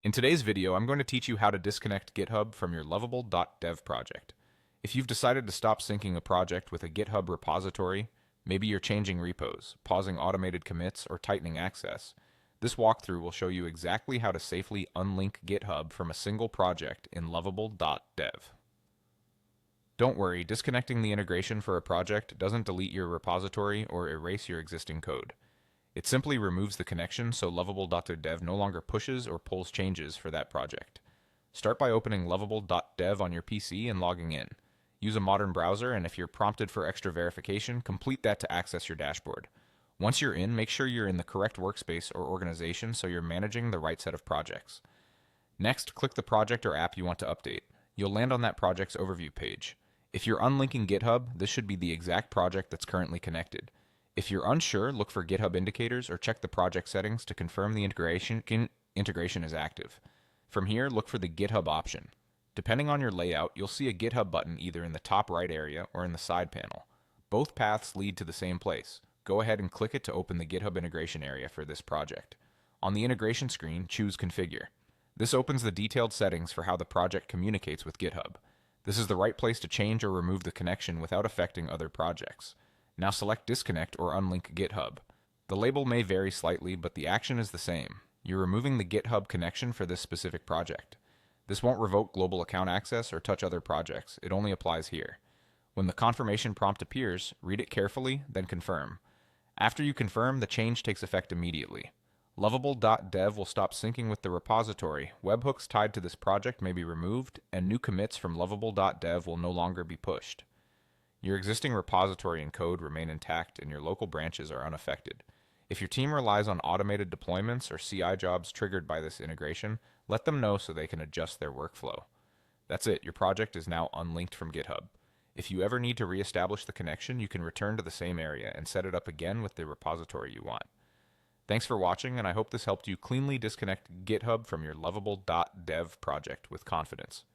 In today's video, I'm going to teach you how to disconnect GitHub from your Lovable.dev project. If you've decided to stop syncing a project with a GitHub repository, maybe you're changing repos, pausing automated commits, or tightening access, this walkthrough will show you exactly how to safely unlink GitHub from a single project in Lovable.dev. Don't worry, disconnecting the integration for a project doesn't delete your repository or erase your existing code. It simply removes the connection so Lovable.dev no longer pushes or pulls changes for that project. Start by opening Lovable.dev on your PC and logging in. Use a modern browser, and if you're prompted for extra verification, complete that to access your dashboard. Once you're in, make sure you're in the correct workspace or organization so you're managing the right set of projects. Next, click the project or app you want to update. You'll land on that project's overview page. If you're unlinking GitHub, this should be the exact project that's currently connected. If you're unsure, look for GitHub indicators or check the project settings to confirm the integration is active. From here, look for the GitHub option. Depending on your layout, you'll see a GitHub button either in the top right area or in the side panel. Both paths lead to the same place. Go ahead and click it to open the GitHub integration area for this project. On the integration screen, choose Configure. This opens the detailed settings for how the project communicates with GitHub. This is the right place to change or remove the connection without affecting other projects. Now select Disconnect or Unlink GitHub. The label may vary slightly, but the action is the same. You're removing the GitHub connection for this specific project. This won't revoke global account access or touch other projects. It only applies here. When the confirmation prompt appears, read it carefully, then confirm. After you confirm, the change takes effect immediately. Lovable.dev will stop syncing with the repository. Webhooks tied to this project may be removed, and new commits from Lovable.dev will no longer be pushed. Your existing repository and code remain intact and your local branches are unaffected. If your team relies on automated deployments or CI jobs triggered by this integration, let them know so they can adjust their workflow. That's it, your project is now unlinked from GitHub. If you ever need to reestablish the connection, you can return to the same area and set it up again with the repository you want. Thanks for watching, and I hope this helped you cleanly disconnect GitHub from your Lovable.dev project with confidence.